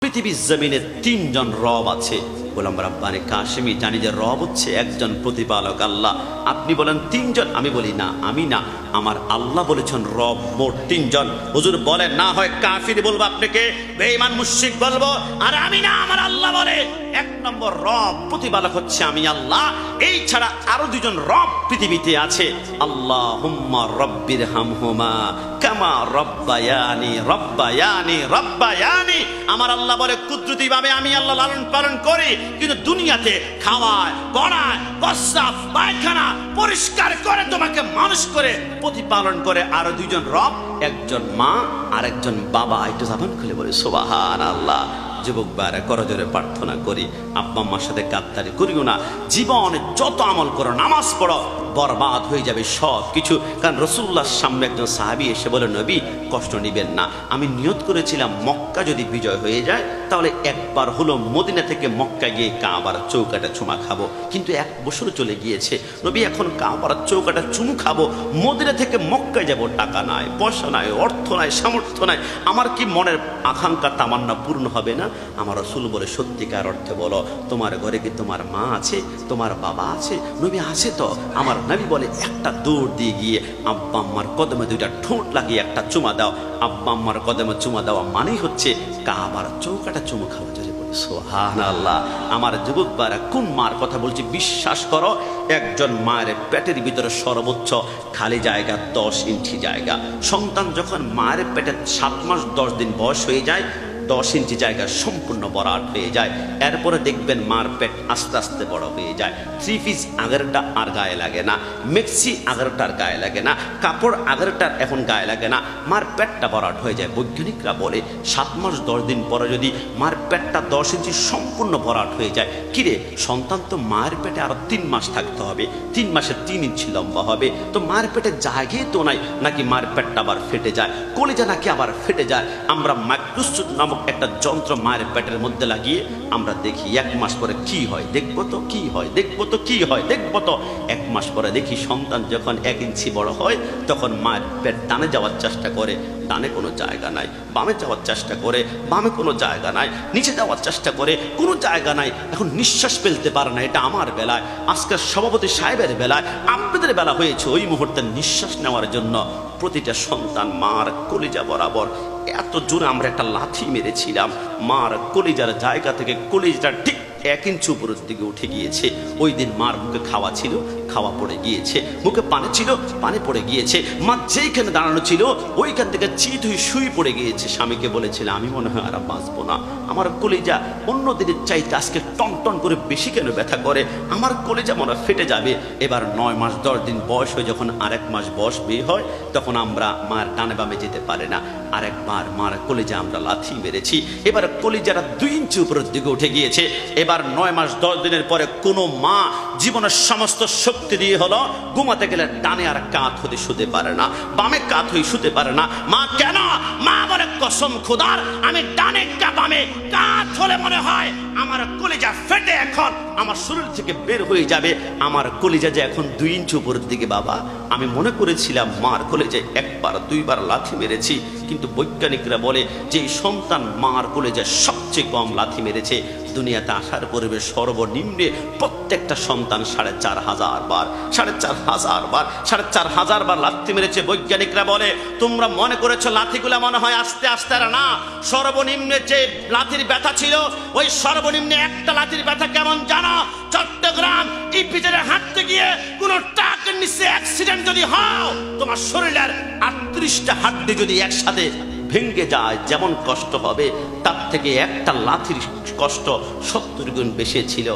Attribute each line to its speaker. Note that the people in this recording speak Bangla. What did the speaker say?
Speaker 1: পৃথিবীর জমিনে তিনজন রব আছে। গোলাম রাব্বানী কাশেমী জানি যে রব হচ্ছে একজন প্রতিপালক আল্লাহ। আপনি বলেন তিনজন, আমি বলি না, আমি না, আমার আল্লাহ বলেছেন রব মোট তিনজন। হুজুর বলেন না হয় কাফির বলবো, আপনাকে বেঈমান মুশরিক বলবো, আর আমি না, আমার আল্লাহ বলে এক নম্বর রব প্রতিপালক হচ্ছে আমি আল্লাহ। এই ছাড়া আরো দুজন রব পৃথিবীতে আছে। আল্লাহুম্মা রব্বির হামহুমা কামা রব্বায়ানি রব্বায়ানি রব্বায়ানি। আমার আল্লাহ বলে কুদরতি ভাবে আমি আল্লাহ লালন পালন করি, কিন্তু দুনিয়াতে খাওয়ায়, পড়ায়, প্রস্রাব পায়খানা পরিষ্কার করে তোমাকে মানুষ করে প্রতিপালন করে আরো দুজন রব, একজন মা আর একজন বাবা। একটু জবান খুলে বলে সুবহানাল্লাহ। যুবক ভাইরা করজোরে প্রার্থনা করি, আব্বা আম্মার সাথে গাদ্দারি করিও না। জীবনে যত আমল করো, নামাজ পড়ো, বরবাদ হয়ে যাবে সব কিছু। কারণ রাসূলুল্লাহর সামনে একজন সাহাবী এসে বলে, নবী কষ্ট নিবেন না, আমি নিয়ত করেছিলাম মক্কা যদি বিজয় হয়ে যায় তাহলে একবার হলো মদিনা থেকে মক্কা গিয়ে কাবার চৌকাটা চুমা খাবো, কিন্তু 1 বছর চলে গিয়েছে নবী, এখন কাবার চৌকাটা চুমু খাবো, মদিনা থেকে মক্কায় যাব, টাকা নাই, পয়সা নাই, অর্থ নাই, সামর্থ্য নাই, আমার কি মনের আকাঙ্ক্ষা তামান্না পূর্ণ হবে না? আমার রাসূল বলে, সত্যিকার অর্থে বলো, তোমার ঘরে কি তোমার মা আছে, তোমার বাবা আছে? নবী আছে তো। আমার নবী বলে, একটা দৌড় দিয়ে গিয়ে আব্বা আম্মার কদমে 2টা ঠোঁট লাগিয়ে একটা চুমা দাও। আব্বা আম্মার কদমে চুমা দেওয়া মানেই হচ্ছে কাবার চৌকাটা চুমু খাওয়া। জোরে বলে সুবহানাল্লাহ। আমার যুবক ভাইরা, কোন মার কথা বলছি বিশ্বাস করো, একজন মায়ের পেটের ভিতরে সর্বোচ্চ খালি জায়গা 10 ইঞ্চি জায়গা। সন্তান যখন মায়ের পেটে 7 মাস 10 দিন বয়স হয়ে যায়, 10 ইঞ্চি জায়গা সম্পূর্ণ বরাট হয়ে যায়। এরপরে দেখবেন মার পেট আস্তে আস্তে বড় হয়ে যায়। 3 পিস আগেরটা আর গায়ে লাগে না, মেক্সি আগেরটার গায়ে লাগে না, কাপড় আগেরটার এখন গায়ে লাগে না, মার পেটটা বরাট হয়ে যায়। বৈজ্ঞানিকরা বলে 7 মাস 10 দিন পরে যদি মার পেটটা 10 ইঞ্চি সম্পূর্ণ বরাট হয়ে যায়, কিরে সন্তান তো মায়ের পেটে আরো 3 মাস থাকতে হবে, 3 মাসে 3 ইঞ্চি লম্বা হবে, তো মার পেটে জায়গায় তো নাই, নাকি মার পেটটা আবার ফেটে যায়, কলিজা নাকি আবার ফেটে যায়। আমরা মাইক্রোস্কোপ নামক একটা যন্ত্র মায়ের পেটের মধ্যে লাগিয়ে আমরা দেখি 1 মাস পরে কি হয়, দেখবো তো কি হয়, দেখবো তো কি হয়, দেখবো তো। 1 মাস পরে দেখি সন্তান যখন 1 ইঞ্চি বড় হয়, তখন মায়ের পেট ডানে যাওয়ার চেষ্টা করে, ডানে কোনো জায়গা নাই, বামে যাওয়ার চেষ্টা করে, বামে কোনো জায়গা নাই, নিচে যাওয়ার চেষ্টা করে, কোনো জায়গা নাই, এখন নিঃশ্বাস ফেলতে পারে না। এটা আমার বেলায়, আজকের সভাপতি সাহেবের বেলায়, আপনাদের বেলা হয়েছে ওই মুহূর্তে নিঃশ্বাস নেওয়ার জন্য প্রতিটা সন্তান মার কলিজা বরাবর এত জোরে আমরা একটা লাথি মেরেছিলাম, মার কলিজার জায়গা থেকে কলিজাটা ঠিক 1 ইঞ্চি উপরের দিকে উঠে গিয়েছে। ওই দিন মার মুখে খাওয়া ছিল, খাওয়া পড়ে গিয়েছে, মুখে পানি ছিল, পানি পড়ে গিয়েছে, মা যেইখানে দাঁড়ানো ছিল ওইখান থেকে চিত হয়ে শুয়ে পড়ে গিয়েছে। স্বামীকে বলেছিল, আমি মনে হয় আর বাঁচবো না, আমার কলিজা অন্য দিনের চাইতে আজকে টন টন করে বেশি কেন ব্যথা করে, আমার কলিজা মনে ফেটে যাবে। এবার 9 মাস 10 দিন বয়স হয়ে যখন আরেক মাস বয়স বের হয়, তখন আমরা মায়ের ডানে বামে যেতে পারে না, আরেকবার মার কলিজা আমরা লাথি মেরেছি। এবার কলিজাটা 2 ইঞ্চি উপরের দিকে উঠে গিয়েছে। এবার 9 মাস 10 দিনের পরে কোনো মা জীবনের সমস্ত শক্তি দিয়ে হলো ঘুমাতে গেলে ডানে আর কাত হতে শুতে পারে না, বামে কাত হয়ে শুতে পারে না। মা কেন? মা বলে, কসম খোদার, আমি ডানে বামে কাত হলে মনে হয় আমার কলিজা ফেটে এখন আমার শরীর থেকে বের হয়ে যাবে। আমার কলিজা যে এখন 2 ইঞ্চি উপরের দিকে বাবা, আমি মনে করেছিলাম মার কলিজায় 1বার 2বার লাথি মেরেছি, কিন্তু বৈজ্ঞানিকরা বলে যে সন্তান মার কলিজায় সবচেয়ে কম লাথি মেরেছে। দুনিয়াতে আসার পূর্বে সর্বনিম্নে প্রত্যেকটা সন্তান 4,500 বার 4,500 বার লাথি মেরেছে। বৈজ্ঞানিকরা বলে, তোমরা মনে করেছো লাথিগুলা মনে হয় আস্তে আস্তে, না, সর্বনিম্নে যে লাথির ব্যথা ছিল, ওই সর্বনিম্নে একটা লাথির ব্যথা কেমন জানো? চট্টগ্রাম ইপিজেডে হাঁটতে গিয়ে কোন ট্রাকের নিচে অ্যাক্সিডেন্ট যদি হয়, তোমার শরীরের 38টা হাড্ডি যদি একসাথে ভেঙে যায়, যেমন কষ্ট হবে তার থেকে একটা লাথির কষ্ট 70 গুণ বেশি ছিল।